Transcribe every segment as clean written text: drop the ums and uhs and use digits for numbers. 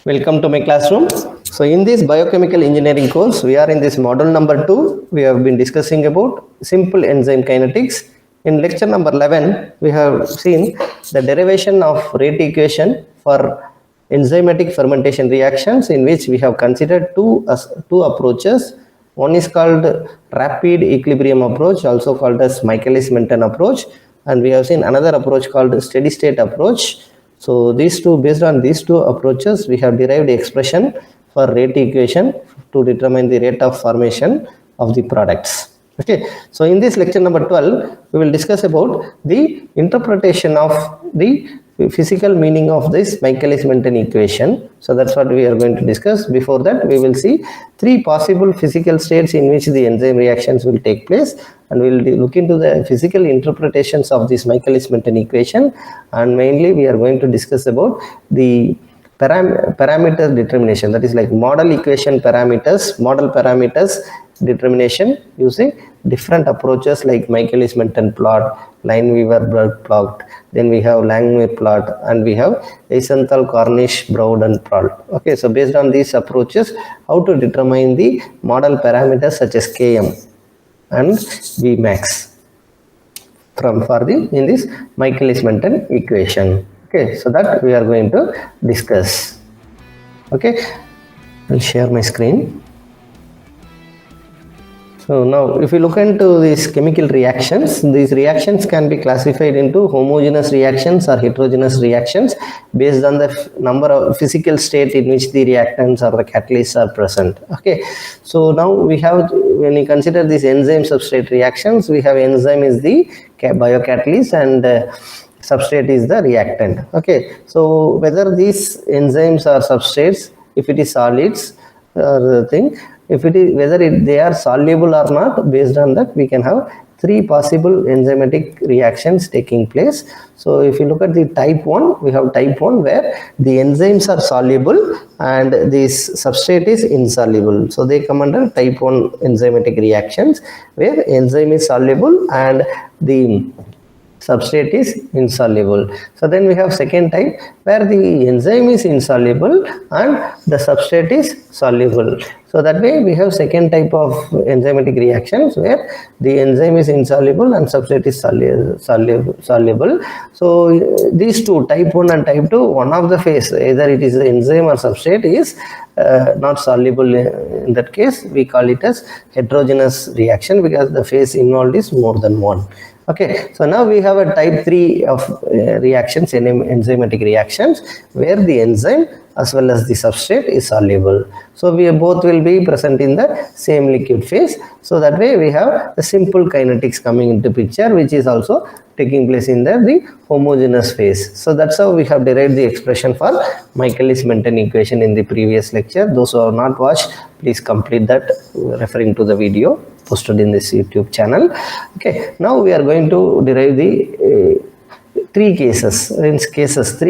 Welcome to my classroom. So in this biochemical engineering course, we are in this model number 2. We have been discussing about simple enzyme kinetics. In lecture number 11, we have seen the derivation of rate equation for enzymatic fermentation reactions, in which we have considered two approaches. One is called rapid equilibrium approach, also called as Michaelis-Menten approach, and we have seen another approach called steady state approach. So based on these two approaches, we have derived the expression for rate equation to determine the rate of formation of the products. Okay, so in this lecture number 12, we will discuss about the interpretation of the physical meaning of this Michaelis-Menten equation. So that's what we are going to discuss. Before that, we will see three possible physical states in which the enzyme reactions will take place, and we will look into the physical interpretations of this Michaelis-Menten equation, and mainly we are going to discuss about the parameter determination, that is like model parameters determination using different approaches like Michaelis-Menten plot, Lineweaver-Burk plot, then we have Langmuir plot, and we have Eisenthal, Cornish, Broughton plot. Okay, so based on these approaches, how to determine the model parameters such as Km and Vmax in this Michaelis-Menten equation. Okay, so that we are going to discuss. Okay, I'll share my screen. So now if you look into these chemical reactions, these reactions can be classified into homogeneous reactions or heterogeneous reactions based on the number of physical state in which the reactants or the catalysts are present. Okay, so now we have, when you consider these enzyme substrate reactions, we have enzyme is the biocatalyst and substrate is the reactant. Okay, so whether these enzymes are substrates, if it is solids or the thing, if it is they are soluble or not, based on that we can have three possible enzymatic reactions taking place. So if you look at the type 1, we have type 1 where the enzymes are soluble and this substrate is insoluble. So they come under type 1 enzymatic reactions where enzyme is soluble and the substrate is insoluble. So then we have second type where the enzyme is insoluble and the substrate is soluble. So that way we have second type of enzymatic reactions where the enzyme is insoluble and substrate is soluble. So these two, type 1 and type 2, one of the phase, either it is the enzyme or substrate, is not soluble. In that case we call it as heterogeneous reaction because the phase involved is more than one. Okay, so now we have a type 3 of reactions, enzymatic reactions, where the enzyme as well as the substrate is soluble. So we both will be present in the same liquid phase. So that way we have the simple kinetics coming into picture, which is also taking place in the homogeneous phase. So that's how we have derived the expression for Michaelis-Menten equation in the previous lecture. Those who have not watched, please complete that referring to the video posted in this YouTube channel. Okay, now we are going to derive the three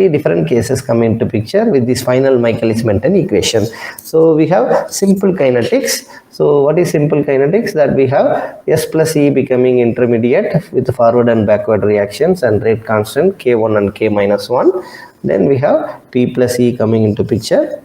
different cases come into picture with this final Michaelis-Menten equation. So we have simple kinetics. So what is simple kinetics? That we have S plus E becoming intermediate with forward and backward reactions and rate constant K1 and K minus 1. Then we have P plus E coming into picture.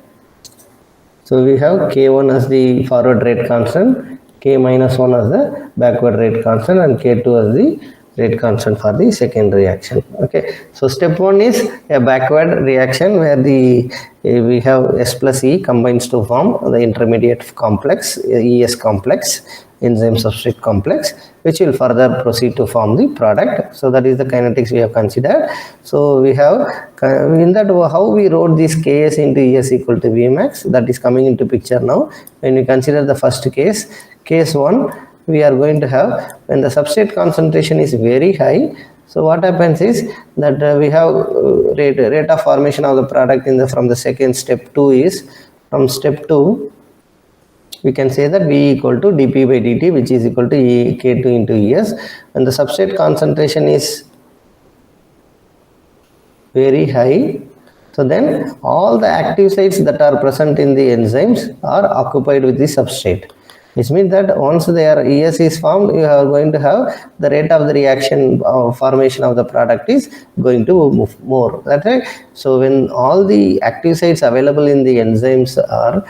So we have K1 as the forward rate constant, K minus 1 as the backward rate constant, and K2 as the rate constant for the second reaction. Okay, so step 1 is a backward reaction where we have S plus E combines to form the intermediate complex, ES complex, enzyme substrate complex, which will further proceed to form the product. So that is the kinetics we have considered. So we have in that how we wrote this Ks into Es equal to Vmax, that is coming into picture now. When we consider the first case 1, we are going to have when the substrate concentration is very high. So what happens is that we have rate of formation of the product from the second step 2 is, from step 2 we can say that V equal to dP by dt, which is equal to K2 into Es. When the substrate concentration is very high, so then all the active sites that are present in the enzymes are occupied with the substrate. which means that once their ES is formed, you are going to have the rate of the reaction formation of the product is going to move more. That's right. So when all the active sites available in the enzymes are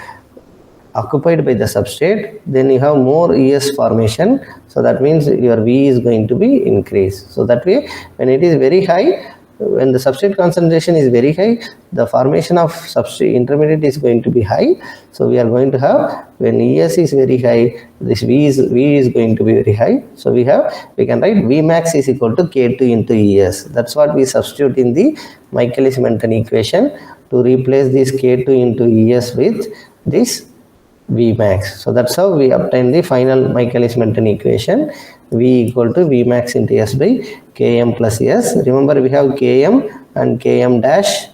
occupied by the substrate, then you have more ES formation. So that means your V is going to be increased. So that way, when it is very high, when the substrate concentration is very high, the formation of substrate intermediate is going to be high. So we are going to have, when ES is very high, this V is going to be very high. So we can write Vmax is equal to K2 into ES. That's what we substitute in the Michaelis-Menten equation to replace this K2 into ES with this Vmax. So that's how we obtain the final Michaelis-Menten equation. V equal to Vmax into S by Km plus S. Remember, we have Km and Km dash.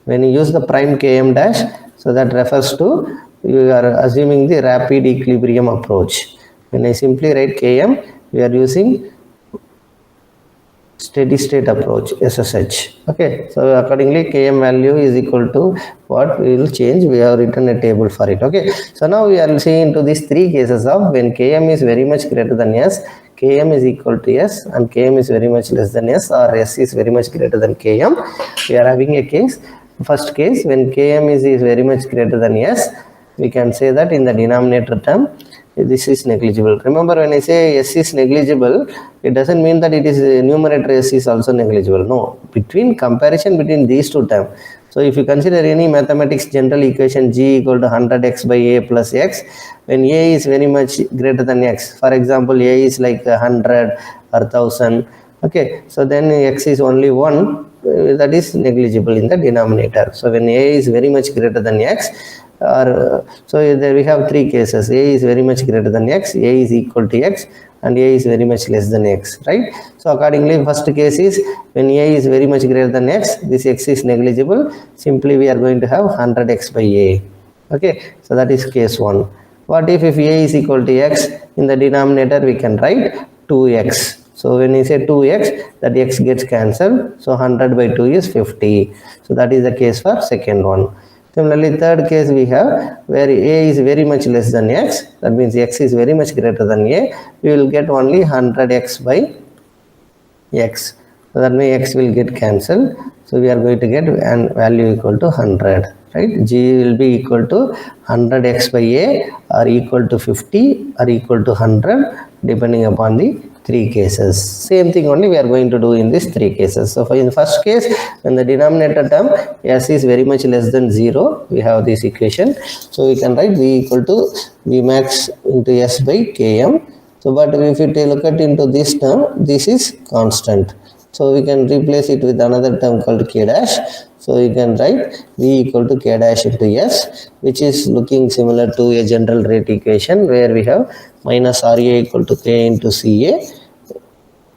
When you use the prime Km dash, so that refers to, you are assuming the rapid equilibrium approach. When I simply write Km, we are using steady state approach, SSH. Okay, so accordingly Km value is equal to what we will change. We have written a table for it. Okay, so now we are seeing into these three cases of when Km is very much greater than S, Km is equal to S, and Km is very much less than S, or S is very much greater than Km. We are having a case, first case, when Km is very much greater than S, we can say that in the denominator term, this is negligible. Remember, when I say S is negligible, it doesn't mean that it is numerator S is also negligible. No, comparison between these two terms. So if you consider any mathematics general equation G equal to 100x by A plus X, when A is very much greater than X, for example, A is like 100 or 1000, okay, so then X is only 1, that is negligible in the denominator. So when A is very much greater than X, so there we have three cases. A is very much greater than X, A is equal to X, and A is very much less than X, right? So accordingly, first case is when A is very much greater than X, this X is negligible. Simply we are going to have 100x by A. Okay, so that is case 1. What if A is equal to X, in the denominator we can write 2x. So when you say 2x, that x gets cancelled. So 100 by 2 is 50. So that is the case for second one. Similarly, third case we have where A is very much less than X. That means X is very much greater than A. We will get only 100x by X. So that means X will get cancelled. So we are going to get an value equal to 100. Right? G will be equal to 100x by A or equal to 50 or equal to 100 depending upon the three cases. Same thing only we are going to do in these three cases. So in the first case, when the denominator term S is very much less than 0, we have this equation. So we can write V equal to Vmax into S by Km. So but if you look at into this term, this is constant. So we can replace it with another term called K dash. So you can write V equal to K dash into S, which is looking similar to a general rate equation where we have minus RA equal to K into CA.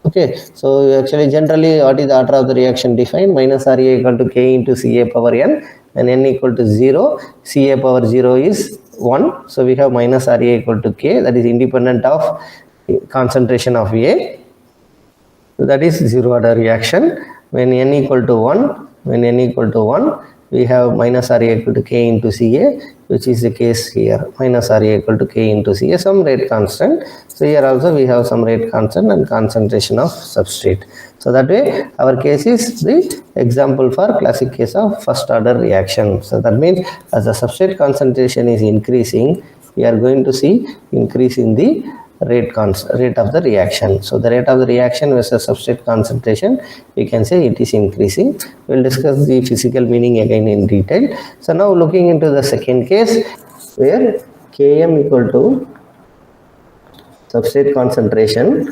Okay, so actually generally what is the order of the reaction defined? Minus RA equal to K into CA power N, and N equal to 0, CA power 0 is 1. So we have minus RA equal to K, that is independent of concentration of A. So that is zero order reaction. When N equal to 1, we have minus RA equal to K into Ca, which is the case here. Minus RA equal to K into Ca, some rate constant. So here also we have some rate constant and concentration of substrate. So that way our case is the example for classic case of first order reaction. So that means as the substrate concentration is increasing, we are going to see increase in the rate of the reaction. So the rate of the reaction versus substrate concentration, we can say it is increasing. We will discuss the physical meaning again in detail. So now looking into the second case where Km equal to substrate concentration.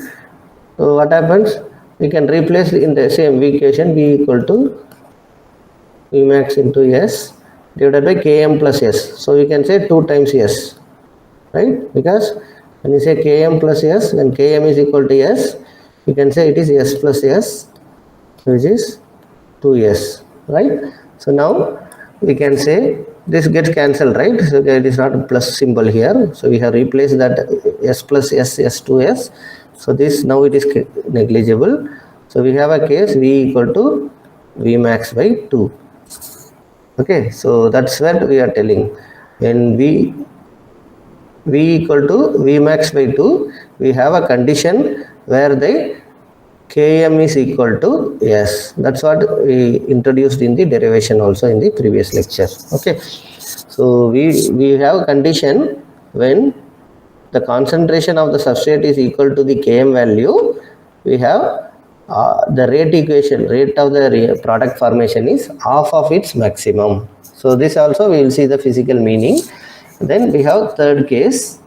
So what happens? We can replace in the same equation V equal to Vmax into S divided by Km plus S. So we can say 2 times S, right? Because when you say Km plus S, when Km is equal to S, you can say it is S plus S, which is 2S, right? So now we can say this gets cancelled, right? So it is not a plus symbol here. So we have replaced that S plus S, S2S. So this now it is negligible. So we have a case V equal to Vmax by 2. Okay, so that's what we are telling. When V V equal to Vmax by 2, we have a condition where the Km is equal to S. That's what we introduced in the derivation also in the previous lecture. Okay. So we have a condition when the concentration of the substrate is equal to the Km value, we have the rate equation, rate of the product formation is half of its maximum. So this also we will see the physical meaning. Then we have third case.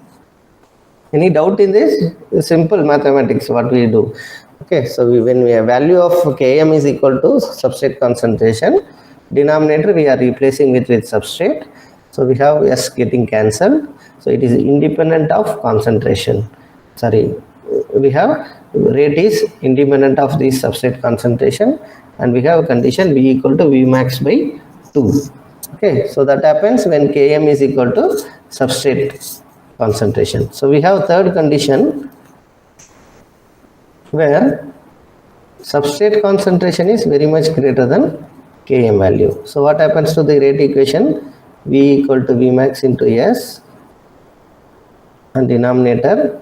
Any doubt in this? Simple mathematics what we do. Okay, so when we have value of Km is equal to substrate concentration, denominator we are replacing with substrate. So we have S getting cancelled. So it is independent of concentration. Sorry, we have rate is independent of the substrate concentration, and we have a condition V equal to Vmax by 2. Okay, so that happens when Km is equal to substrate concentration. So we have third condition where substrate concentration is very much greater than Km value. So what happens to the rate equation? V equal to Vmax into S, and denominator,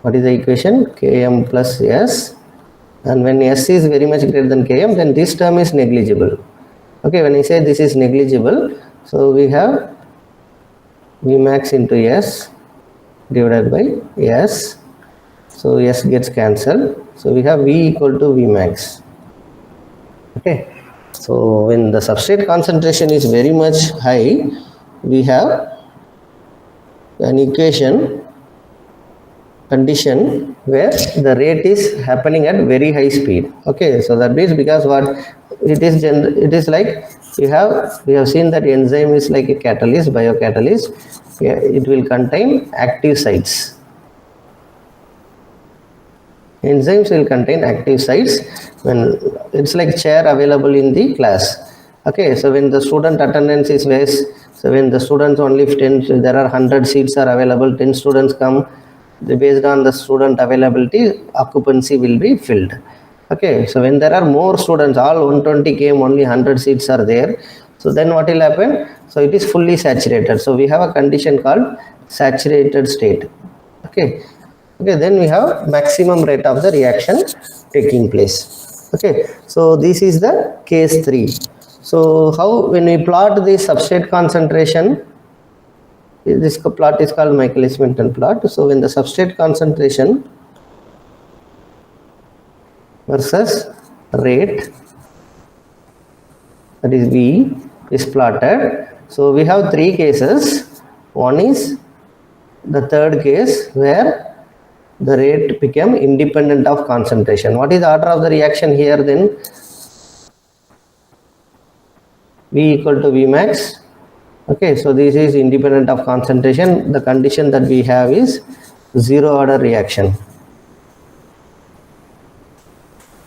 what is the equation? Km plus S, and when S is very much greater than Km, then this term is negligible. Okay, when I say this is negligible, so we have Vmax into S divided by S. So S gets cancelled. So we have V equal to Vmax. Okay. So when the substrate concentration is very much high, we have an condition where the rate is happening at very high speed. Okay. So that means because what it is like we have seen that enzyme is like a catalyst, biocatalyst. Yeah, it will contain active sites. Enzymes will contain active sites when it's like chair available in the class. Okay, so when the student attendance is less, so when the students only 10, there are 100 seats are available, 10 students come, based on the student availability, occupancy will be filled. Okay, so when there are more students, all 120 came, only 100 seats are there. So then what will happen? So it is fully saturated. So we have a condition called saturated state. Okay. Okay, then we have maximum rate of the reaction taking place. Okay, so this is the case 3. So how when we plot the substrate concentration, this plot is called Michaelis-Menten plot. So when the substrate concentration versus rate, that is V, is plotted. So we have 3 cases. One is the third case where the rate became independent of concentration. What is the order of the reaction here then? V equal to Vmax. Okay, so this is independent of concentration. The condition that we have is zero order reaction.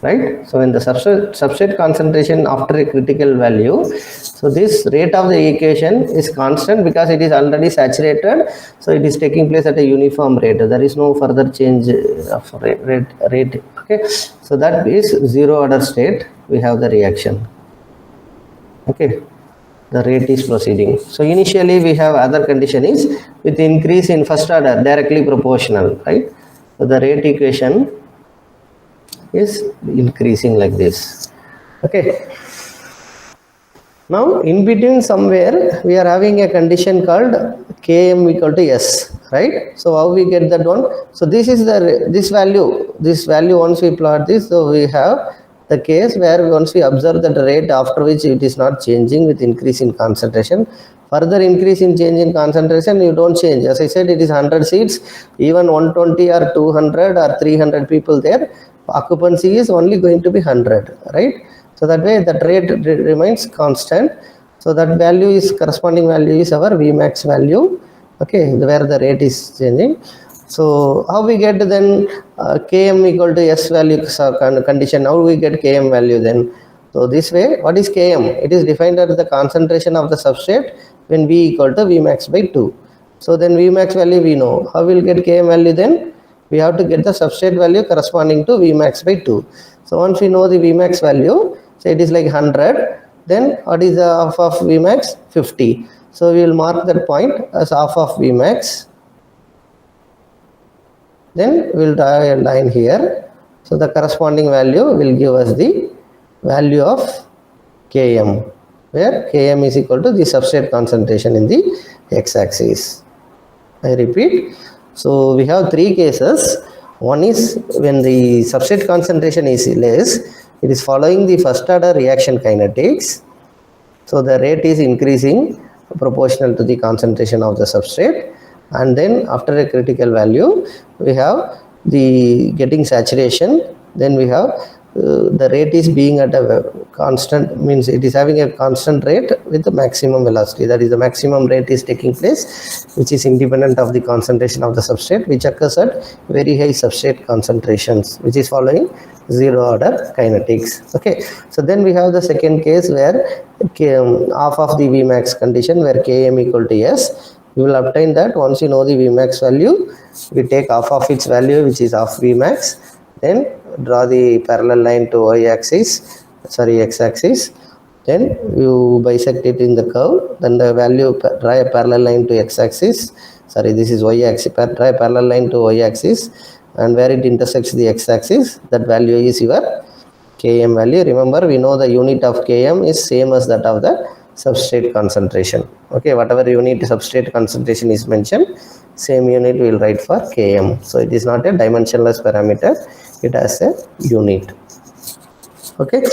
Right? So when the substrate concentration after a critical value, so this rate of the equation is constant because it is already saturated. So it is taking place at a uniform rate. There is no further change of rate. Okay, so that is zero order state. We have the reaction. Okay, the rate is proceeding. So initially we have other condition is with increase in first order directly proportional. Right? So the rate equation is increasing like this. Okay. Now in between somewhere we are having a condition called Km equal to S, right? So how we get that one? So this is this value once we plot this, so we have the case where once we observe that rate after which it is not changing with increase in concentration. Further increase in change in concentration, you don't change. As I said, it is 100 seats, even 120 or 200 or 300 people there, occupancy is only going to be 100, right? So that way that rate remains constant. So that value is corresponding value is our Vmax value. Okay, where the rate is changing. So how we get then Km equal to S value condition? How we get Km value then? So this way, what is Km? It is defined as the concentration of the substrate when V equal to Vmax by 2. So then Vmax value we know. How we will get Km value then? We have to get the substrate value corresponding to Vmax by 2. So once we know the Vmax value, say it is like 100, then what is the half of Vmax? 50. So we will mark that point as half of Vmax. then we'll draw a line here. So the corresponding value will give us the value of Km, where Km is equal to the substrate concentration in the x-axis. I repeat, so we have three cases. One is when the substrate concentration is less, it is following the first order reaction kinetics. So the rate is increasing proportional to the concentration of the substrate, and then after a critical value we have the getting saturation. Then we have the rate is being at a constant, means it is having a constant rate with the maximum velocity, that is the maximum rate is taking place which is independent of the concentration of the substrate, which occurs at very high substrate concentrations, which is following zero order kinetics. Okay, so then we have the second case where half of the Vmax condition, where Km equal to S. We will obtain that once you know the Vmax value, we take half of its value, which is half Vmax, then draw the parallel line to y-axis, sorry, x-axis, then you bisect it in the curve, then the value, draw a parallel line to x-axis, sorry, this is y-axis, draw a parallel line to y-axis, and where it intersects the x-axis, that value is your Km value. Remember, we know the unit of Km is same as that of the substrate concentration. Okay, whatever unit substrate concentration is mentioned, same unit we will write for Km. So it is not a dimensionless parameter, it has a unit. Okay,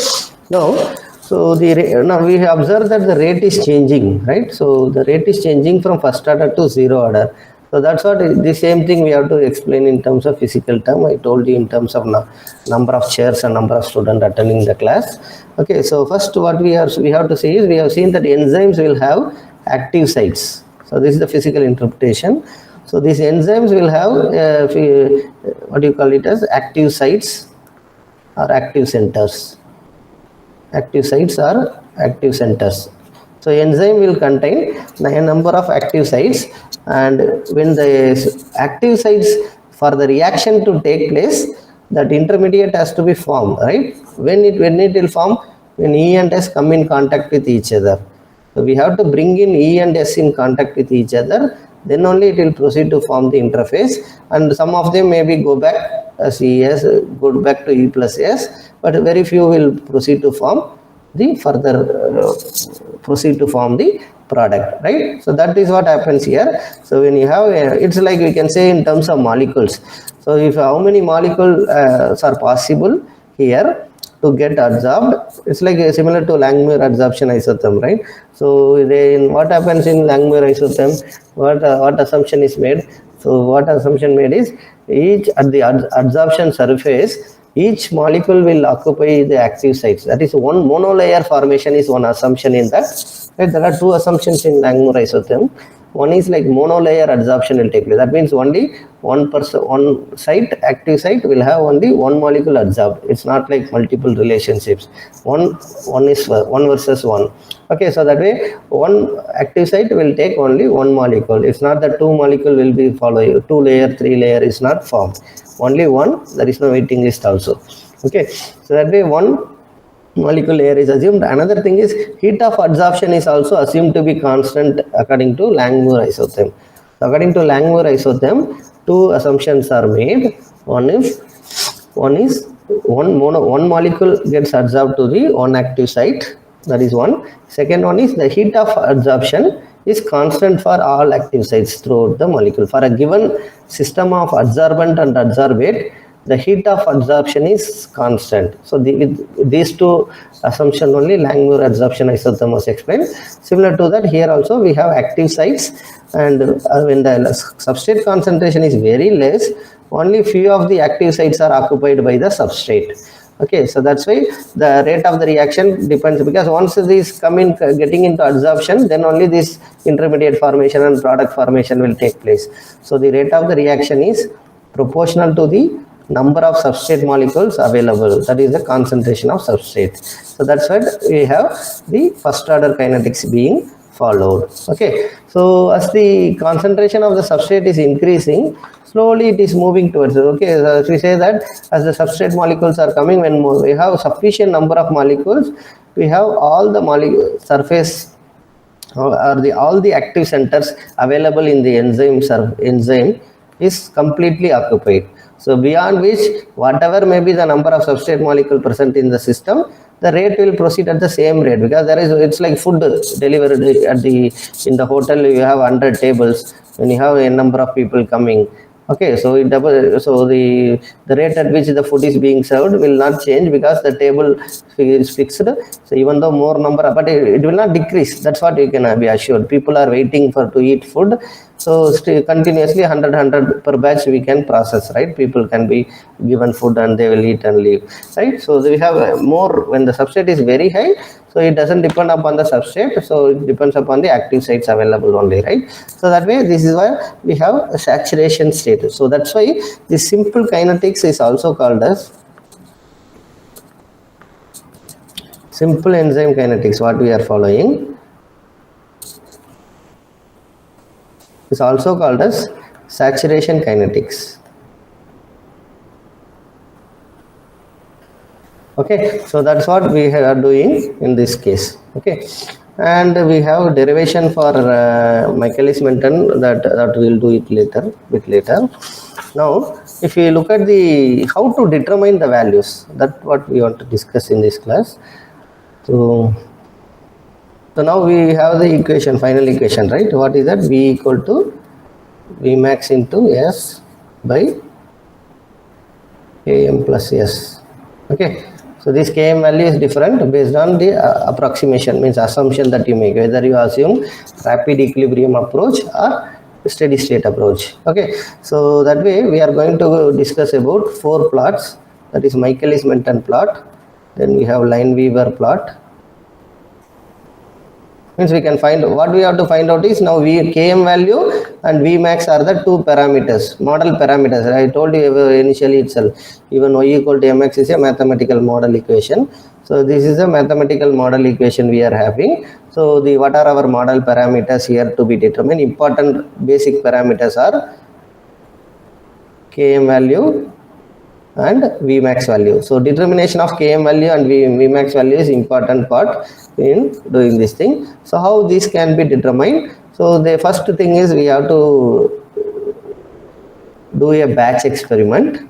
now so now we have observed that the rate is changing, right? So the rate is changing from first order to zero order. So that's what the same thing we have to explain in terms of physical term. I told you in terms of number of chairs and number of students attending the class. Okay, so first what we have to see is, we have seen that enzymes will have active sites. So this is the physical interpretation. So these enzymes will have what you call it as active sites or active centers. Active sites are active centers. So enzyme will contain a number of active sites, and when the active sites, for the reaction to take place, that intermediate has to be formed, right? When it will form, when E and S come in contact with each other. So we have to bring in E and S in contact with each other, then only it will proceed to form the interface, and some of them maybe go back as ES, go back to E plus S, but very few will proceed to form the product, right? So that is what happens here. So when you have it's like we can say in terms of molecules. So if how many molecules are possible here to get adsorbed, it's like similar to Langmuir adsorption isotherm, right? So then what happens in Langmuir isotherm, what assumption is made? So what assumption made is, each at the adsorption surface, each molecule will occupy the active sites. That is, one monolayer formation is one assumption in that. Right? There are two assumptions in Langmuir isotherm. One is like monolayer adsorption will take place. That means only one site, active site, will have only one molecule adsorbed. It's not like multiple relationships. One is one versus one. Okay, so that way one active site will take only one molecule. It's not that two molecule will be following, 2 layer, 3 layer is not formed. Only one, there is no waiting list also. Okay, so that way one molecule layer is assumed. Another thing is, heat of adsorption is also assumed to be constant according to Langmuir isotherm. According to Langmuir isotherm, two assumptions are made. One is one molecule gets adsorbed to the one active site. That is one. Second one is, the heat of adsorption is constant for all active sites throughout the molecule. For a given system of adsorbent and adsorbate, the heat of adsorption is constant. So with these two assumptions only, Langmuir adsorption isotherm was explained. Similar to that, here also we have active sites, and when the substrate concentration is very less, only few of the active sites are occupied by the substrate. Okay, so that's why the rate of the reaction depends, because once these come in getting into adsorption, then only this intermediate formation and product formation will take place. So the rate of the reaction is proportional to the number of substrate molecules available, that is the concentration of substrate. So that's why we have the first order kinetics being followed. Okay, so as the concentration of the substrate is increasing, slowly it is moving towards it. Okay, so we say that as the substrate molecules are coming, when we have sufficient number of molecules, we have all the surface or all the active centers available in the enzyme is completely occupied. So beyond which, whatever may be the number of substrate molecule present in the system, the rate will proceed at the same rate, because there is, it's like food delivered at the, in the hotel you have 100 tables, when you have a number of people coming. Okay, so it double, so the rate at which the food is being served will not change, because the table is fixed. So even though more number, but it will not decrease. That's what you can be assured. People are waiting for to eat food, so still continuously 100 per batch we can process, right? People can be given food and they will eat and leave, right? So we have more when the substrate is very high. So it doesn't depend upon the substrate, so it depends upon the active sites available only, right? So that way, this is why we have a saturation state. So that's why the simple kinetics is also called as simple enzyme kinetics. What we are following is also called as saturation kinetics. Okay, so that's what we are doing in this case. Okay, and we have derivation for Michaelis-Menten, that we will do it later, bit later. Now, if we look at the how to determine the values, that's what we want to discuss in this class. So now we have the equation, final equation, right? What is that? V equal to V max into S by Km plus S. Okay. So this Km value is different based on the approximation, means assumption that you make, whether you assume rapid equilibrium approach or steady state approach. Okay, so that way we are going to discuss about 4 plots, that is Michaelis-Menten plot, then we have Lineweaver plot. Means we can find, what we have to find out is, now Km value and Vmax are the two parameters, model parameters. I told you initially itself, even y equal to mx is a mathematical model equation. So this is a mathematical model equation we are having. So what are our model parameters here to be determined? Important basic parameters are Km value and Vmax value. So determination of Km value and Vmax value is important part in doing this thing. So how this can be determined? So the first thing is we have to do a batch experiment.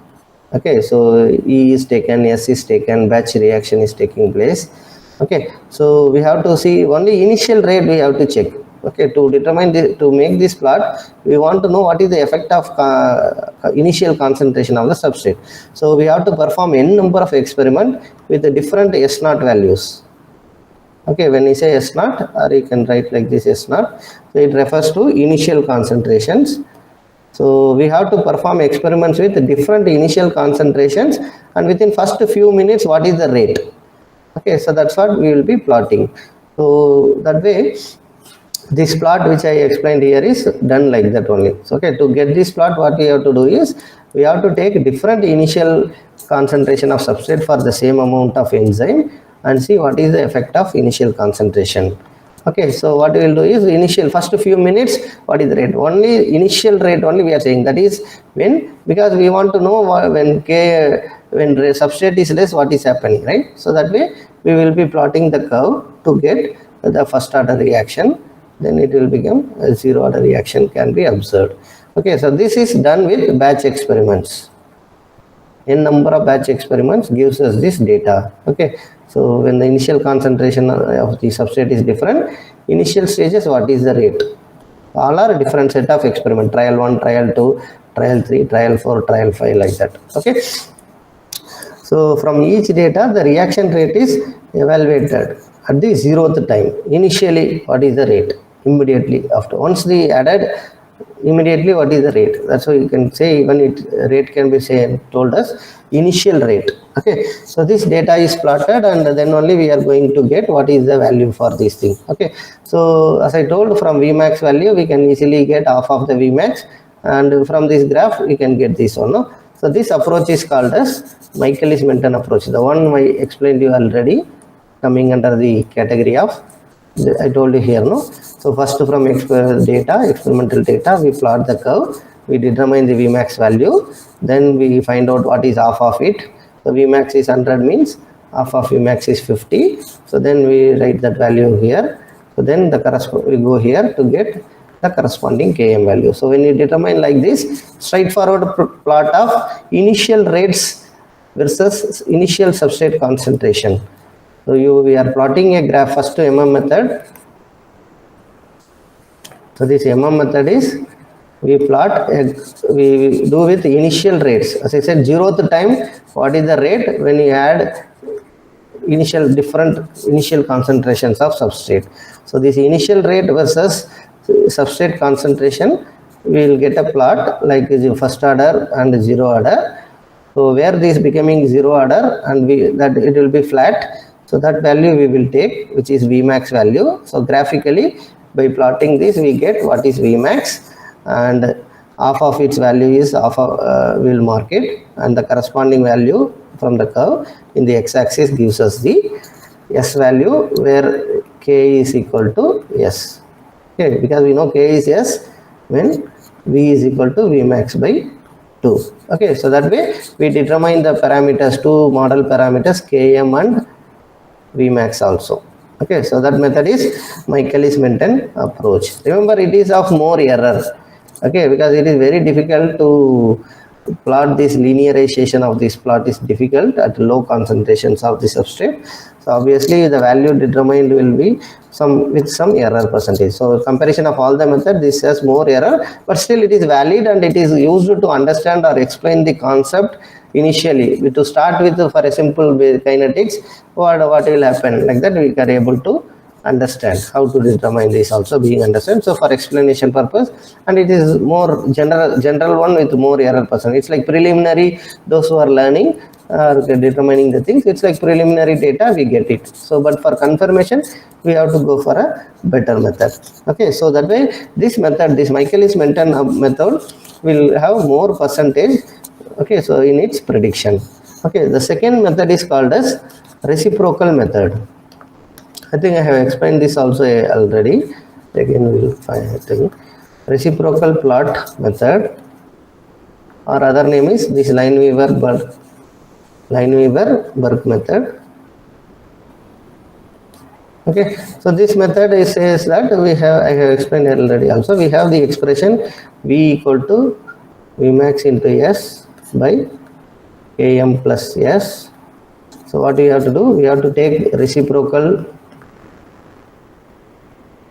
Okay, so E is taken, S is taken, batch reaction is taking place. Okay, so we have to see only initial rate we have to check. Okay, to determine to make this plot, we want to know what is the effect of initial concentration of the substrate. So we have to perform n number of experiment with the different S0 values. Okay, when you say S0, or you can write like this S0, so it refers to initial concentrations. So we have to perform experiments with different initial concentrations, and within first few minutes, what is the rate? Okay, so that's what we will be plotting. So that way, this plot which I explained here is done like that only. So okay, to get this plot, what we have to do is, we have to take different initial concentration of substrate for the same amount of enzyme and see what is the effect of initial concentration. Okay, so what we will do is, initial first few minutes, what is the rate? Only initial rate only we are saying, that is when, because we want to know when substrate is less, what is happening, right? So that way we will be plotting the curve to get the first order reaction, then it will become a zero order reaction can be observed. Okay, so this is done with batch experiments. N number of batch experiments gives us this data. Okay, so when the initial concentration of the substrate is different, initial stages, what is the rate? All are different set of experiment, trial 1, trial 2, trial 3, trial 4, trial 5, like that. Okay, so from each data, the reaction rate is evaluated at the 0th time. Initially, what is the rate? Immediately after, once the added, immediately what is the rate? That's why you can say, even rate can be told as initial rate. Okay, so this data is plotted, and then only we are going to get what is the value for this thing. Okay, so as I told, from Vmax value we can easily get half of the Vmax, and from this graph we can get this one. No? So this approach is called as Michaelis-Menten approach, the one I explained you already, coming under the category of, I told you here. No, so first from experimental data, we plot the curve, we determine the Vmax value, then we find out what is half of it. So Vmax is 100, means half of Vmax is 50. So then we write that value here. So then we go here to get the corresponding Km value. So when you determine like this, straightforward plot of initial rates versus initial substrate concentration. So we are plotting a graph first to MM method. So this MM method is we do with initial rates. As I said, 0th time, what is the rate when you add different initial concentrations of substrate. So this initial rate versus substrate concentration, we will get a plot like first order and zero order. So where this becoming zero order and that it will be flat. So that value we will take, which is Vmax value. So graphically, by plotting this, we get what is Vmax, and half of its value is we will mark it, and the corresponding value from the curve in the x-axis gives us the S value, where K is equal to S. Okay, because we know K is S when V is equal to Vmax by 2. Okay, so that way we determine the parameters, two model parameters Km and Vmax also. Okay, so that method is Michaelis-Menten approach. Remember, it is of more error. Okay, because it is very difficult to plot this linearization of this plot is difficult at low concentrations of the substrate. So obviously the value determined will be with some error percentage. So comparison of all the method, this has more error, but still it is valid and it is used to understand or explain the concept initially. To start with, for a simple kinetics, what will happen, like that we are able to understand how to determine this also being understood. So for explanation purpose, and it is more general one with more error percent. It's like preliminary, those who are learning are determining the things, it's like preliminary data we get it. So but for confirmation we have to go for a better method. Okay, so that way this method, this Michaelis-Menten method will have more percentage. Okay, so in its prediction. Okay, the second method is called as reciprocal method. I think I have explained this also already. Again, we will find, I think, reciprocal plot method, or other name is this Lineweaver-Burk method. Okay, so this method says that I have explained already also, we have the expression V equal to Vmax into S by Km plus S. So what we have to do, we have to take reciprocal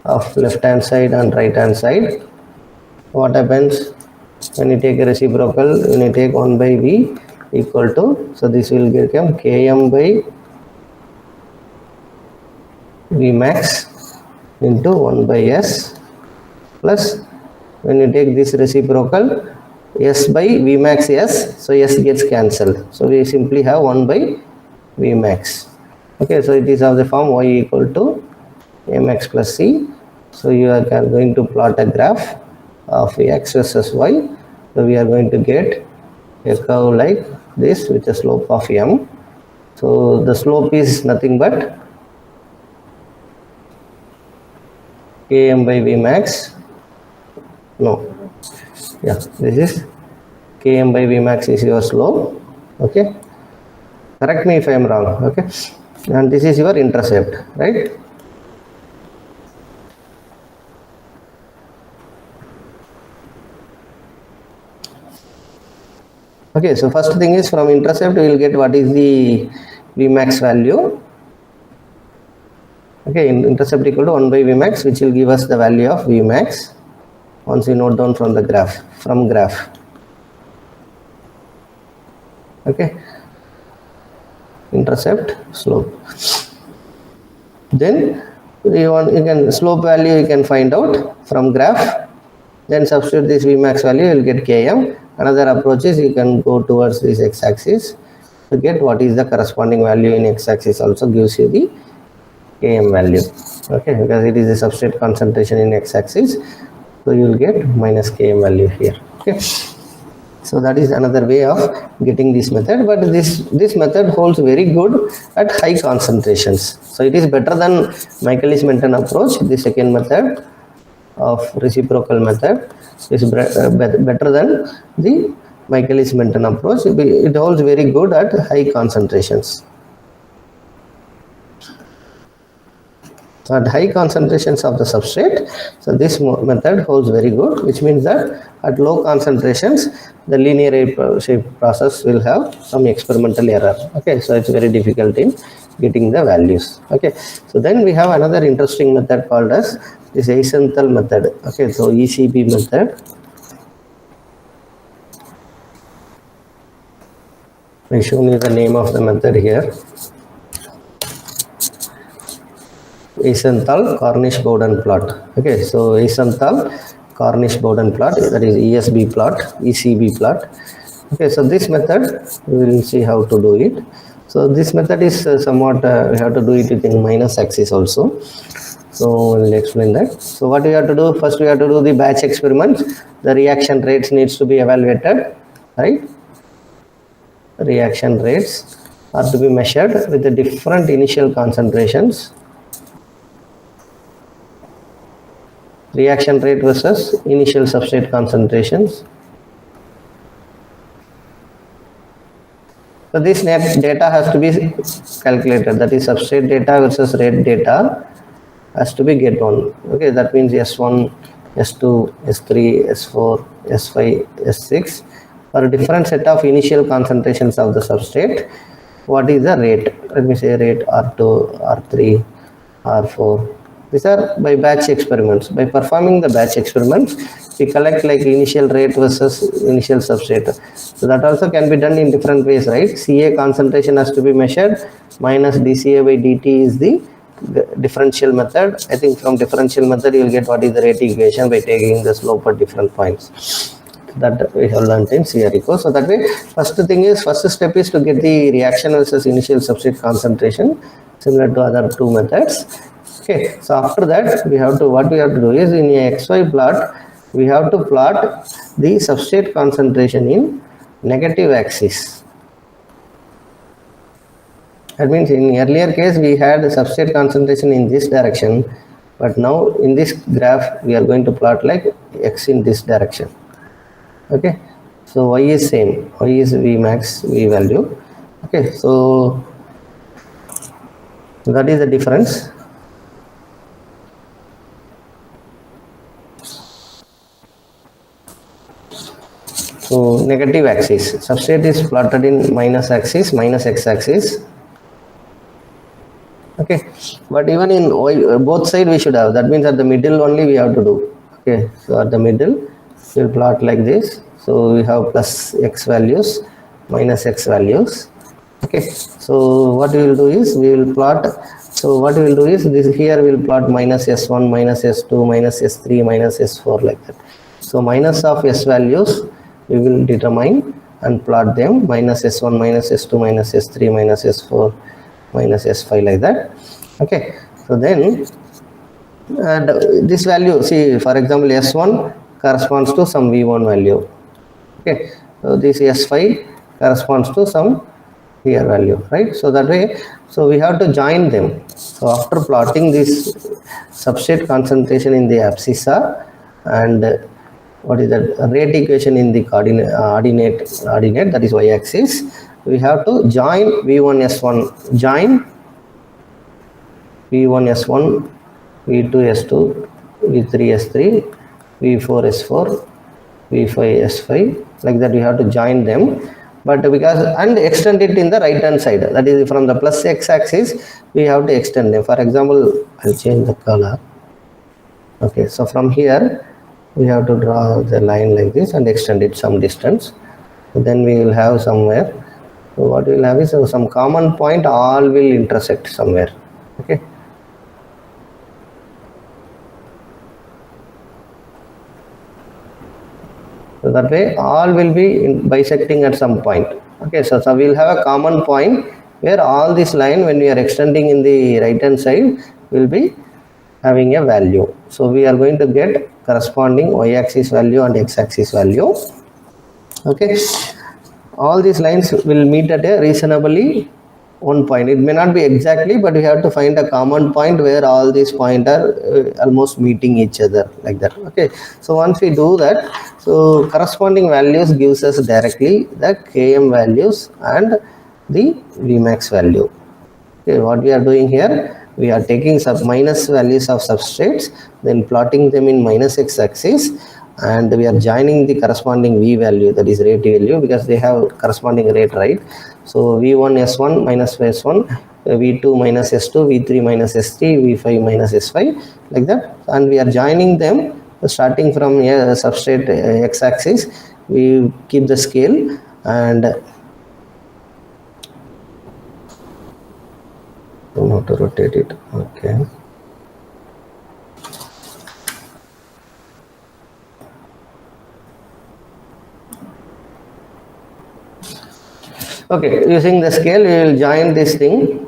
of left hand side and right hand side. What happens when you take a reciprocal, when you take 1 by V equal to, so this will become Km by Vmax into 1 by S, plus when you take this reciprocal, S by Vmax S, so S gets cancelled. So we simply have 1 by Vmax. Okay, so it is of the form y equal to mx plus c. So you are going to plot a graph of x versus y. So we are going to get a curve like this with a slope of m. So the slope is nothing but Km by Vmax. No, yeah, this is Km by Vmax is your slope. Okay, correct me if I am wrong. Okay, and this is your intercept, right? Okay, so first thing is from intercept we will get what is the Vmax value. Okay, intercept equal to 1 by Vmax, which will give us the value of Vmax once we note down from the graph, Okay, intercept, slope. Then you can slope value you can find out from graph. Then substitute this Vmax value, you will get Km. Another approach is you can go towards this x-axis to get what is the corresponding value in x-axis, also gives you the Km value. Okay, because it is a substrate concentration in x-axis, so you will get minus Km value here. Okay, so that is another way of getting this method, but this method holds very good at high concentrations. So it is better than Michaelis-Menten approach. The second method of reciprocal method is better than the Michaelis-Menten approach. It holds very good at high concentrations. at high concentrations of the substrate. So this method holds very good, which means that at low concentrations the linear shape process will have some experimental error. Okay, so it's very difficult in getting the values. Okay, so then we have another interesting method called as this Eisenthal method. Okay, so ECB method. I show you the name of the method here. Eisenthal-Cornish-Bowden plot. Okay, so Eisenthal-Cornish-Bowden plot, that is ESB plot, ECB plot. Okay, so this method we will see how to do it. So this method is somewhat we have to do it within minus axis also. So we'll explain that. So what we have to do, first we have to do the batch experiments. The reaction rates needs to be evaluated, right? Reaction rates are to be measured with the different initial concentrations. Reaction rate versus initial substrate concentrations. So this net data has to be calculated, that is substrate data versus rate data has to be get one. Okay, that means S1, S2, S3, S4, S5, S6 for a different set of initial concentrations of the substrate. What is the rate? Let me say rate R2, R3, R4. These are by batch experiments. By performing the batch experiments, we collect like initial rate versus initial substrate. So that also can be done in different ways, right? Ca concentration has to be measured, minus dCA by dt is the differential method. I think from differential method you will get what is the rate equation by taking the slope at different points. That we have learned in CRE course. So that way, first step is to get the reaction versus initial substrate concentration, similar to other two methods. Okay, so after that what we have to do is in a XY plot we have to plot the substrate concentration in negative axis. That means in earlier case we had the substrate concentration in this direction, but now in this graph we are going to plot like X in this direction. Okay, so Y is same, Y is V max, V value. Okay, so that is the difference. So negative axis, substrate is plotted in minus axis, minus x axis. Okay, but even in both sides we should have, that means at the middle only we have to do. Okay, so at the middle we'll plot like this. So we have plus x values, minus x values. Okay, so what we will do is we will plot. So what we will do is this here we will plot minus S1, minus S2, minus S3, minus S4 like that. So minus of S values we will determine and plot them, minus S1, minus S2, minus S3, minus S4, minus S5 like that. Okay, so then this value, see for example S1 corresponds to some V1 value. Okay, so this S5 corresponds to some here value, right? So that way, so we have to join them. So after plotting this substrate concentration in the abscissa and what is that rate equation in the ordinate that is y axis, we have to join V1 S1, join V1 S1, V2 S2, V3 S3, V4 S4, V5 S5, like that we have to join them. But because and extend it in the right hand side, that is from the plus x axis we have to extend them. For example, I'll change the color. Okay, so from here we have to draw the line like this and extend it some distance. So then we will have somewhere, so what we will have is some common point, all will intersect somewhere. Okay, so that way all will be bisecting at some point. Okay, so we will have a common point where all this line when we are extending in the right hand side will be having a value. So we are going to get corresponding y axis value and x axis value. Okay, all these lines will meet at a reasonably one point. It may not be exactly, but we have to find a common point where all these points are almost meeting each other like that. Okay, so once we do that, so corresponding values gives us directly the Km values and the Vmax value. Okay, what we are doing here, we are taking minus values of substrates, then plotting them in minus x-axis, and we are joining the corresponding v value, that is rate value, because they have corresponding rate, right? So v1 s1 minus s1, v2 minus s2, v3 minus s3, v5 minus s5, like that, and we are joining them starting from a substrate x-axis. We keep the scale and don't know how to rotate it. Okay. Okay, using the scale, we will join this thing,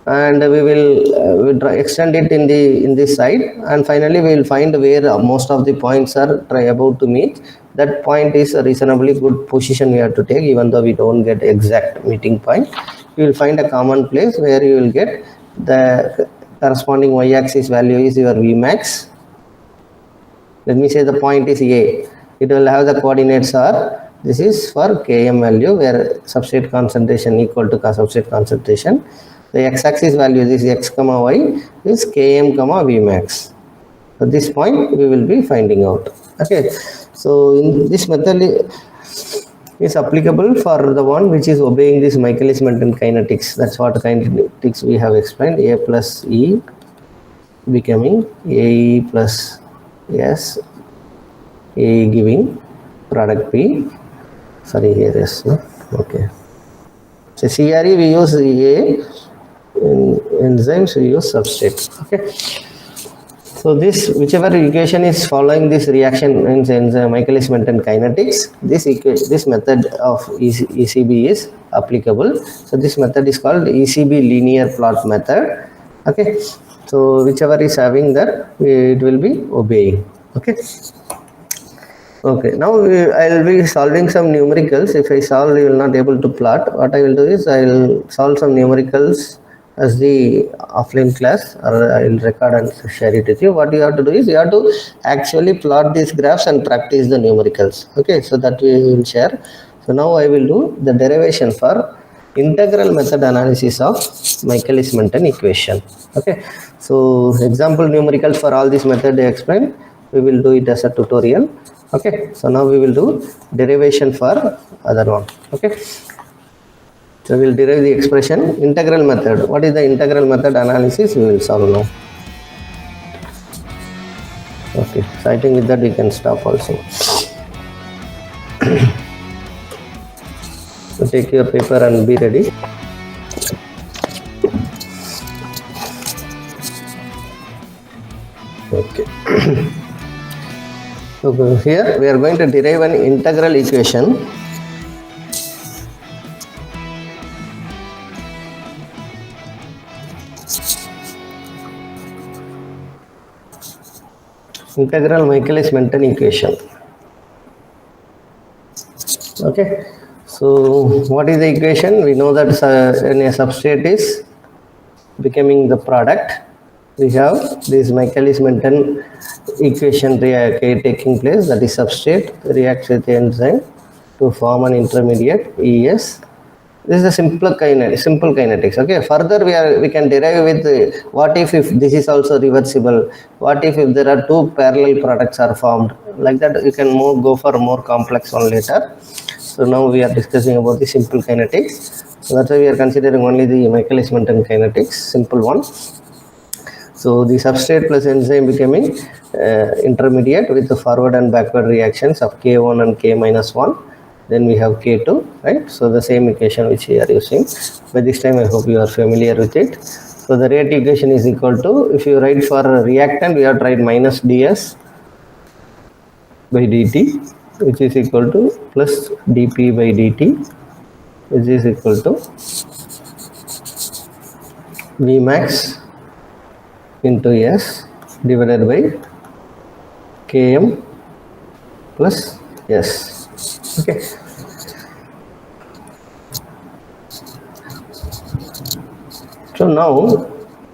and we will extend it in this side, and finally we will find where most of the points are about to meet. That point is a reasonably good position we have to take, even though we don't get exact meeting point. You will find a common place where you will get the corresponding y-axis value is your Vmax. Let me say the point is A. It will have the coordinates are, this is for Km value, where substrate concentration equal to substrate concentration. The x-axis value, this is x comma y, is Km comma Vmax. At this point we will be finding out. Okay, so in this method is applicable for the one which is obeying this Michaelis-Menten kinetics. That's what kinetics we have explained. A plus E becoming AE plus S, A giving product P. Sorry, here is no? Okay. So CRE we use A, in enzymes we use substrate. Okay. So this, whichever equation is following this reaction in Michaelis-Menten kinetics, this method of ECB is applicable. So this method is called ECB linear plot method. Okay. So whichever is having that, it will be obeying. Okay. Okay. Now I will be solving some numericals. If I solve, you will not able to plot. What I will do is I will solve some numericals as the offline class, or I will record and share it with you. What you have to do is you have to actually plot these graphs and practice the numericals. Okay, so that we will share. So now I will do the derivation for integral method analysis of Michaelis-Menten equation. Okay, so example numericals for all these methods I explained, we will do it as a tutorial. Okay, so now we will do derivation for other one. Okay. So we will derive the expression integral method. What is the integral method analysis? We will solve now. Okay, so I think with that we can stop also. So take your paper and be ready. Okay. So here we are going to derive an integral equation. Integral Michaelis-Menten equation. Okay, so what is the equation? We know that when a substrate is becoming the product, we have this Michaelis-Menten equation taking place, that is substrate reacts with the enzyme to form an intermediate ES. This is a simple kinetics. Okay, further we can derive with what if this is also reversible, what if there are two parallel products are formed, like that you can go for more complex one later. So now we are discussing about the simple kinetics, so that's why we are considering only the Michaelis-Menten kinetics, simple one. So the substrate plus enzyme becoming intermediate with the forward and backward reactions of K1 and K minus 1. Then we have K2, right? So the same equation which we are using. By this time I hope you are familiar with it. So the rate equation is equal to, if you write for reactant, we have to write minus ds by dt, which is equal to plus dp by dt, which is equal to Vmax into S divided by Km plus S. Okay. So now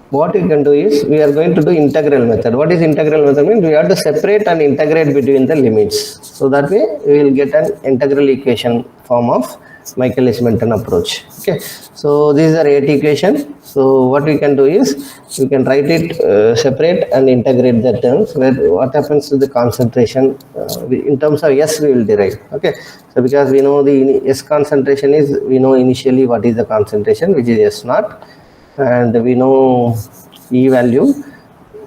what you can do is we are going to do integral method. What is integral method means? We have to separate and integrate between the limits. So that way we will get an integral equation form of Michaelis-Menten approach. Okay, so this is the rate equation. So what we can do is we can write it separate and integrate the terms where what happens to the concentration in terms of S we will derive. Okay, so because we know the S concentration is, we know initially what is the concentration, which is S naught, and we know E value.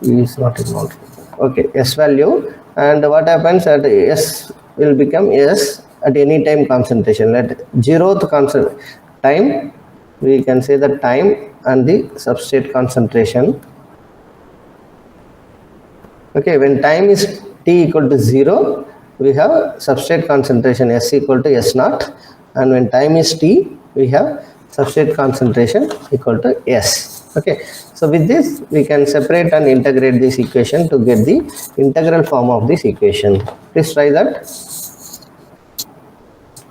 E is not involved. Okay, S value, and what happens at S will become S at any time concentration. At zeroth constant time, we can say the time and the substrate concentration. Okay, when time is t equal to 0, we have substrate concentration S equal to S naught, and when time is t, we have substrate concentration equal to S. Okay, so with this we can separate and integrate this equation to get the integral form of this equation. Please try that.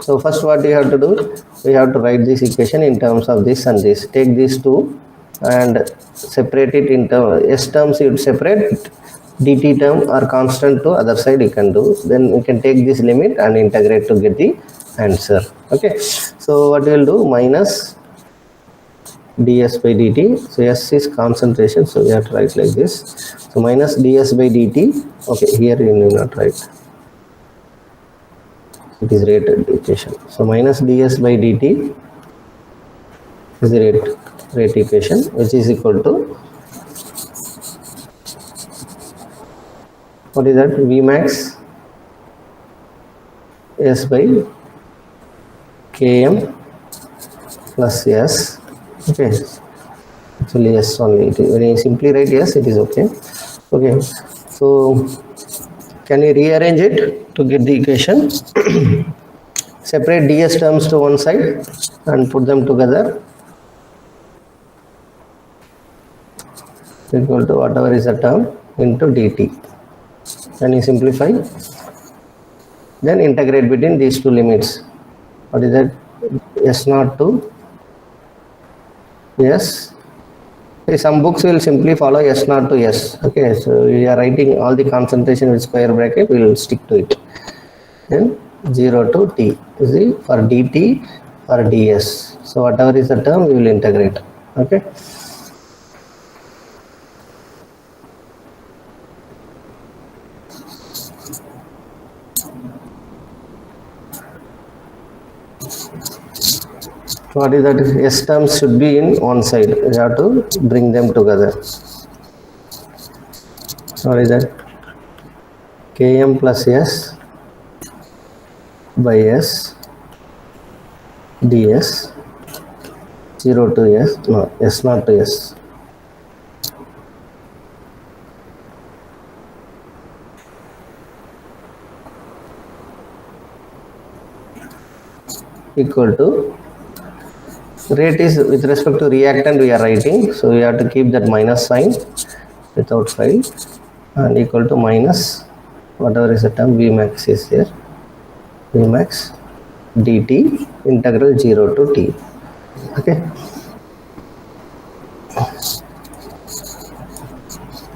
So first what we have to do, we have to write this equation in terms of this and this. Take these two and separate it into S terms, you separate, dt term or constant to other side you can do, then we can take this limit and integrate to get the answer. Okay, so what we will do, minus ds by dt. So S is concentration, so we have to write like this. So minus ds by dt. Okay, here you need not write, it is rate equation. So minus ds by dt is the rate equation, which is equal to, what is that, V max S by Km plus S. Okay, actually S only, when you simply write S, it is okay. Okay, so can you rearrange it to get the equation? Separate ds terms to one side and put them together, equal to whatever is the term into dt. Can you simplify? Then integrate between these two limits. What is that? S naught to S. Some books will simply follow S naught to S. Okay, so we are writing all the concentration with square bracket, we will stick to it. Then 0 to t is the for dt or ds. So whatever is the term, we will integrate. Okay. What is that? S terms should be in one side. We have to bring them together. What is that? Km plus S by S ds 0 to S, no, S naught to S. Equal to, rate is with respect to reactant we are writing, so we have to keep that minus sign without sign, and equal to minus whatever is the term, V max is there, V max dt integral 0 to t. Okay,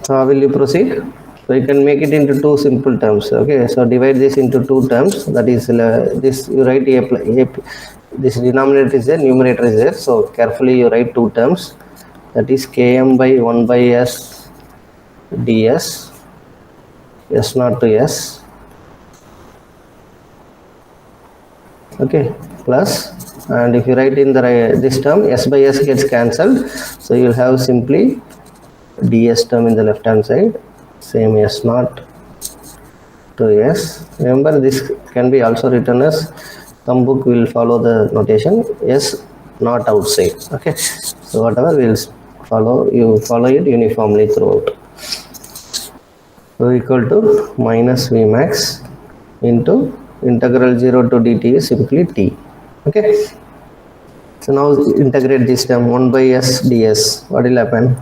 so how will you proceed? So you can make it into two simple terms. Okay, so divide this into two terms, that is this you write a, this denominator is there, numerator is there, so carefully you write two terms, that is Km by 1 by S ds S naught to S. Okay, plus, and if you write in the this term, S by S gets cancelled, so you will have simply ds term in the left hand side, same S naught to S. Remember, this can be also written as, some book will follow the notation S not outside. Okay, so whatever will follow, you follow it uniformly throughout. So equal to minus V max into integral 0 to dt is simply t. Okay, so now integrate this term, 1 by S ds. What will happen?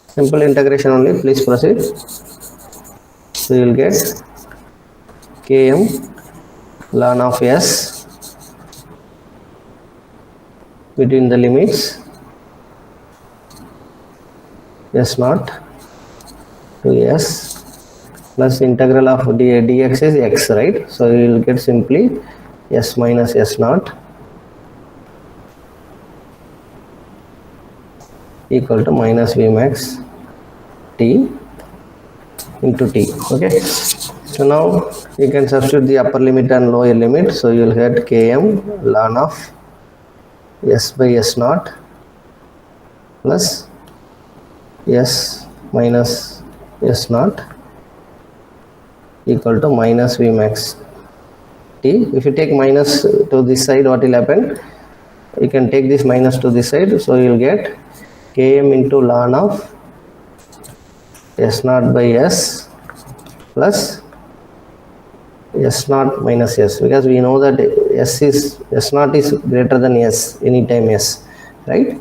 Simple integration only, please proceed. So you will get Km ln of S between the limits S naught to S plus integral of dx is x, right? So you will get simply S minus S naught equal to minus V max T into T. Okay, so now you can substitute the upper limit and lower limit, so you will get Km ln of S by S naught plus S minus S naught equal to minus V max T. If you take minus to this side, what will happen? You can take this minus to this side, so you will get Km into ln of S naught by S plus S naught minus S, because we know that S naught is greater than S anytime S, right?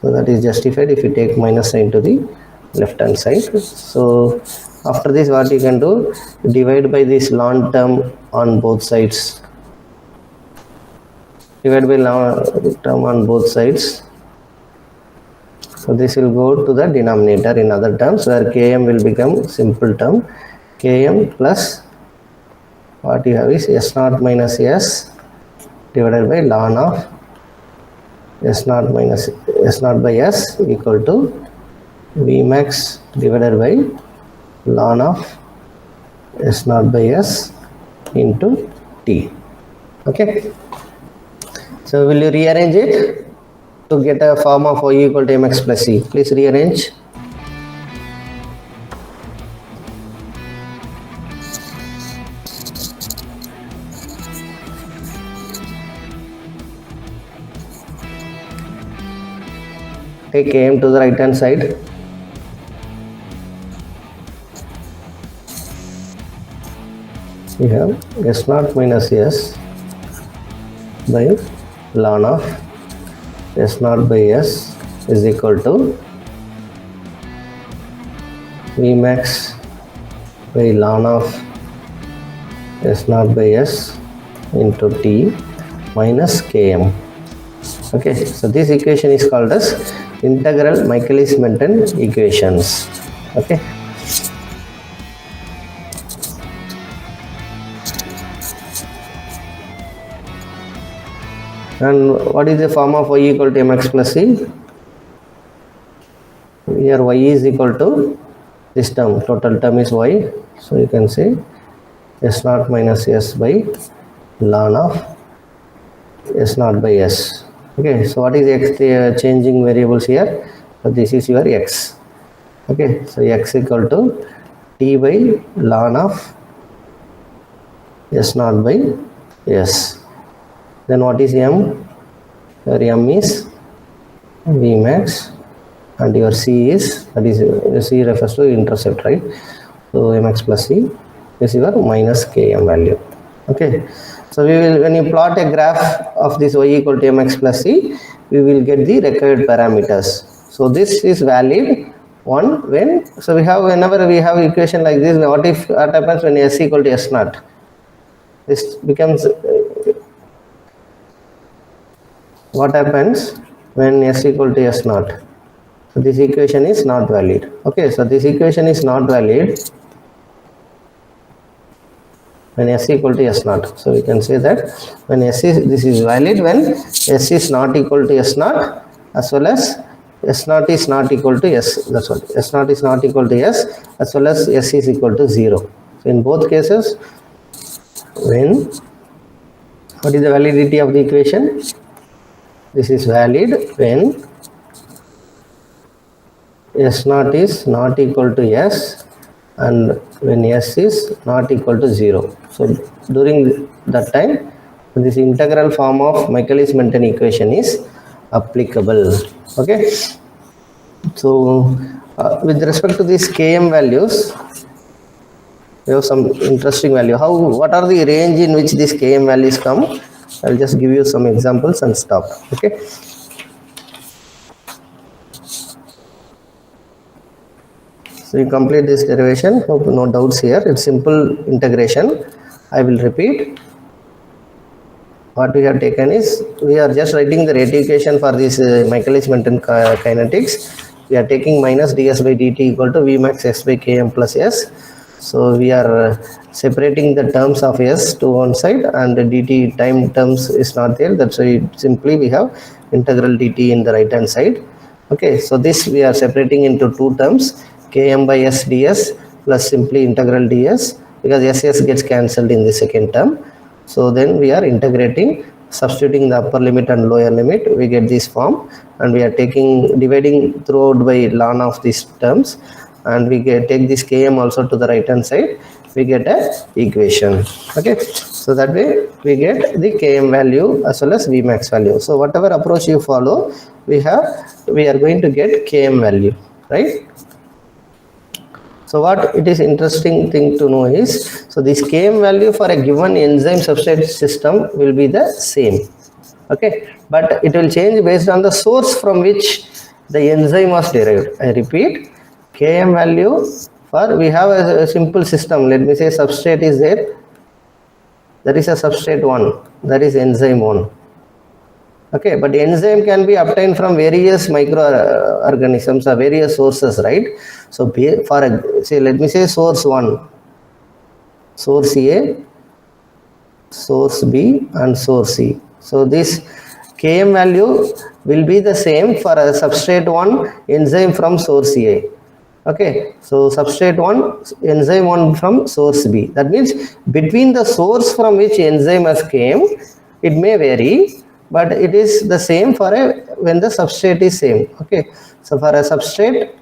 So that is justified if you take minus sign to the left hand side. So after this, what you can do, divide by this ln term on both sides. Divide by ln term on both sides. So this will go to the denominator in other terms, where Km will become simple term. Km plus what you have is S naught minus S divided by ln of S naught minus S naught by S equal to V max divided by ln of S naught by S into T. Okay. So will you rearrange it to get a form of y equal to mx plus c? Please rearrange. Take Km to the right hand side. We have S naught minus S by ln of S naught by S is equal to V max by ln of S naught by S into T minus Km. Okay, so this equation is called as integral Michaelis-Menten equations. Okay. And what is the form of y equal to mx plus c? Here y is equal to this term, total term is y. So you can say S naught minus S by ln of S naught by S. Okay, so what is x, changing variables here? So this is your x. Okay, so x equal to t by ln of S naught by S. Then what is m? Your m is V max and your c is, that is c refers to intercept, right? So mx plus c is your minus Km value. Okay, so we will, when you plot a graph of this y equal to mx plus c, we will get the required parameters. So this is valid one when, so we have, whenever we have equation like this, what happens when s equal to s naught? This becomes what happens when s equal to s naught? So this equation is not valid. Okay, so this equation is not valid when s equal to s naught. So we can say that when this is valid when s is not equal to s naught, as well as s naught is not equal to s. That's what, s naught is not equal to s, as well as s is equal to 0. So in both cases, when, what is the validity of the equation? This is valid when s naught is not equal to s and when s is not equal to 0. So during that time, this integral form of Michaelis-Menten equation is applicable. Okay, so with respect to these Km values, we have some interesting value. What are the range in which these Km values come? I'll just give you some examples and stop. Okay. So you complete this derivation. Hope no doubts here. It's simple integration. I will repeat. What we have taken is, we are just writing the rate equation for this Michaelis-Menten kinetics. We are taking minus ds by dt equal to V max s by Km plus s. So we are separating the terms of s to one side, and the dt time terms is not there. That's why simply we have integral dt in the right hand side. Okay, so this we are separating into two terms, km by s ds plus simply integral ds, because s gets cancelled in the second term. So then we are integrating, substituting the upper limit and lower limit, we get this form, and we are dividing throughout by ln of these terms, and we take this km also to the right hand side, we get a equation. Okay, so that way we get the km value as well as Vmax value. So whatever approach you follow, we are going to get km value, right? So what it is interesting thing to know is, so this km value for a given enzyme substrate system will be the same. Okay, but it will change based on the source from which the enzyme was derived. I repeat, km value for, we have a simple system, let me say substrate is there, that is a substrate 1, that is enzyme 1. Okay, but enzyme can be obtained from various microorganisms or various sources, right? So for say, let me say source 1, source A, source B and source C. So this km value will be the same for a substrate 1 enzyme from source A. Okay, so substrate 1 enzyme 1 from source B. That means between the source from which enzyme has came, it may vary, but it is the same for when the substrate is same. Okay, so for a substrate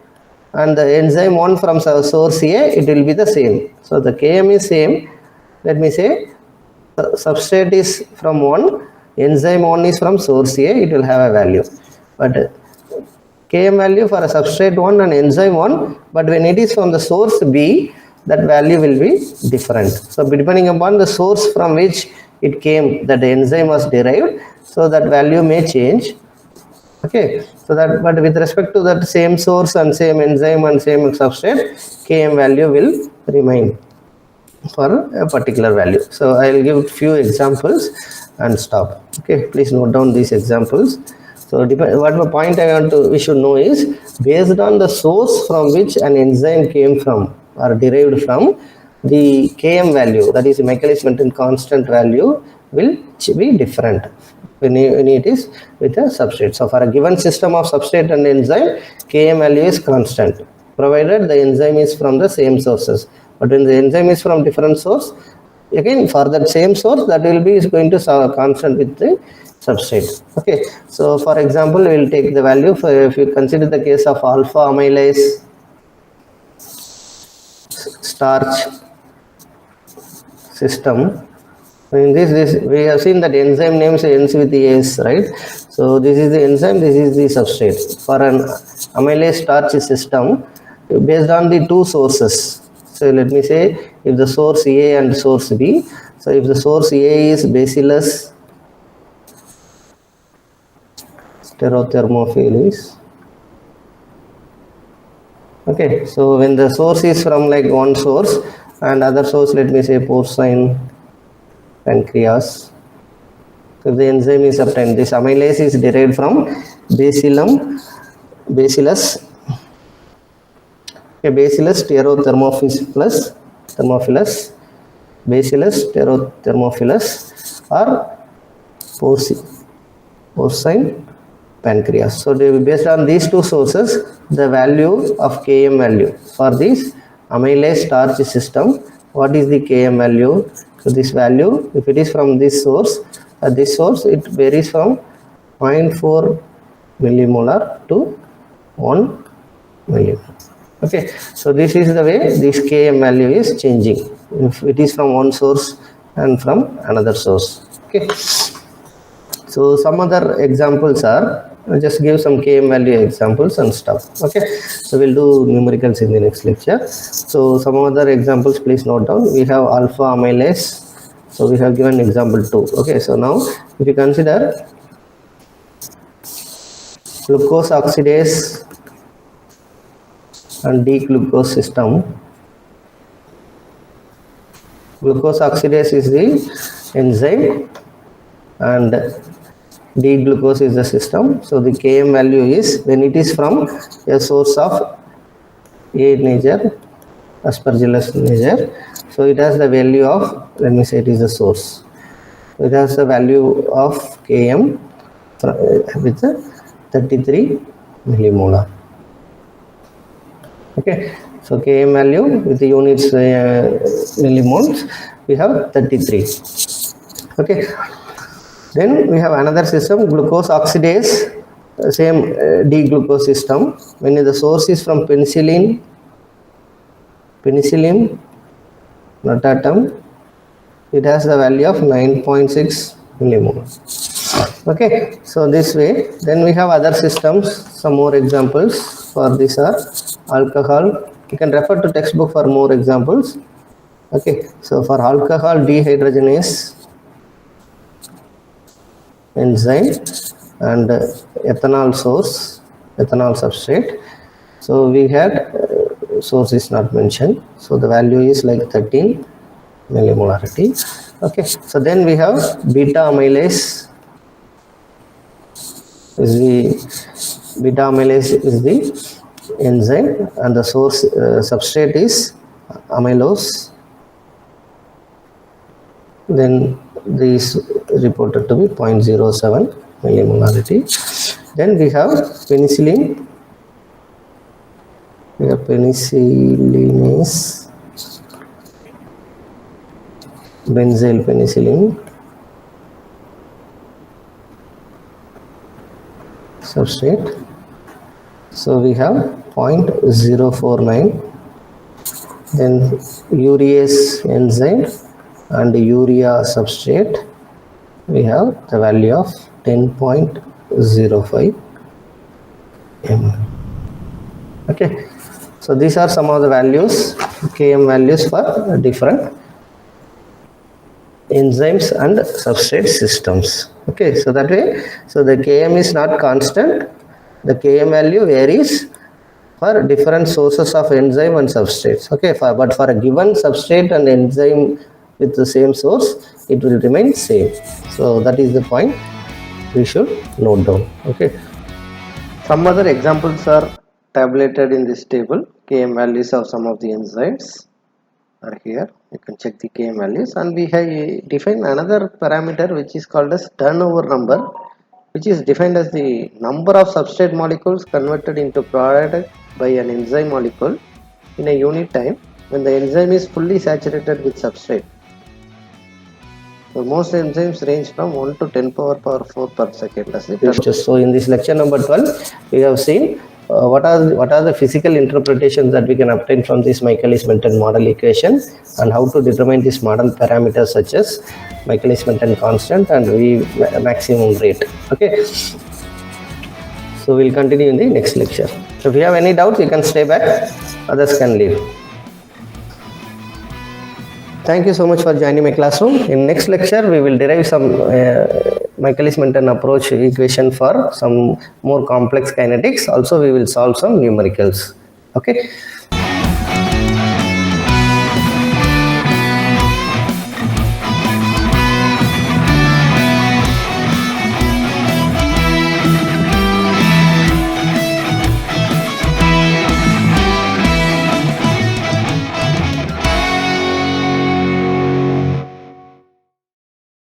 and the enzyme 1 from source A, it will be the same. So the km is same. Let me say substrate is from 1, enzyme 1 is from source A, it will have a value. But km value for a substrate 1 and enzyme 1, but when it is from the source B, that value will be different. So depending upon the source from which it came, that the enzyme was derived, so that value may change. Okay, so that, but with respect to that same source and same enzyme and same substrate, km value will remain for a particular value. So I will give few examples and stop. Okay, please note down these examples. So what the point we should know is, based on the source from which an enzyme came from or derived from, the km value, that is Michaelis-Menten constant value, will be different when it is with a substrate. So for a given system of substrate and enzyme, km value is constant, provided the enzyme is from the same sources. But when the enzyme is from different source, again for that same source, that will be is going to constant with the substrate. Okay, so for example, we will take the value for, if you consider the case of alpha amylase starch system. In this we have seen that enzyme names ends with the S, right? So this is the enzyme, this is the substrate. For an amylase starch system, based on the two sources. So let me say, if the source A and source B. So if the source A is Bacillus Staurotherophilus. Okay, so when the source is from like one source and other source, let me say porcine pancreas. So the enzyme is obtained. This amylase is derived from Bacillus Staurotherophilus, Bacillus Staurotherophilus or porcine pancreas. So based on these two sources, the value of km value for this amylase starch system, what is the km value? So this value, if it is from this source, it varies from 0.4 millimolar to 1 millimolar. Okay, so this is the way this km value is changing if it is from one source and from another source. Okay, so some other examples are, I'll just give some km value examples and stuff. Okay, so we'll do numericals in the next lecture. So some other examples, please note down. We have alpha amylase. So we have given example 2. Okay, so now if you consider glucose oxidase and D-glucose system. Glucose oxidase is the enzyme and D-glucose is the system. So the km value is, when it is from a source of A nature, Aspergillus major. So it has the value of, let me say it is the source. It has the value of Km with 33 millimolar. Okay, so Km value with the units millimoles, we have 33. Okay, then we have another system, glucose oxidase, same D-glucose system. When the source is from penicillin notatum, it has the value of 9.6 millimoles. Okay, so this way. Then we have other systems, some more examples for this are alcohol. You can refer to textbook for more examples. Okay, so for alcohol dehydrogenase enzyme and ethanol source, ethanol substrate. So we had source is not mentioned, so the value is like 13 millimolarity. Okay, so then we have beta amylase is the enzyme and the source substrate is amylose. Then this reported to be 0.07 millimolarity. Then we have penicillin. We have penicillinase, benzyl penicillin substrate. So we have 0.049. Then urease enzyme and urea substrate, we have the value of 10.05 ml. Okay, so these are some of the values, Km values for different enzymes and substrate systems. Okay, so that way, so the Km is not constant, the Km value varies for different sources of enzyme and substrates. Okay, but for a given substrate and enzyme with the same source, it will remain same. So that is the point we should note down. Okay, some other examples are tabulated in this table. Km values of some of the enzymes are here. You can check the Km values, and we have defined another parameter which is called as turnover number, which is defined as the number of substrate molecules converted into product by an enzyme molecule in a unit time when the enzyme is fully saturated with substrate. So most enzymes range from 1 to 10 power 4 per second. So in this lecture number 12, we have seen what are the physical interpretations that we can obtain from this Michaelis-Menten model equation, and how to determine these model parameters such as Michaelis-Menten constant and V maximum rate. Okay, so we'll continue in the next lecture. So if you have any doubts, you can stay back, others can leave. Thank you so much for joining my classroom. In next lecture, we will derive some Michaelis-Menten approach equation for some more complex kinetics. Also, we will solve some numericals. Okay.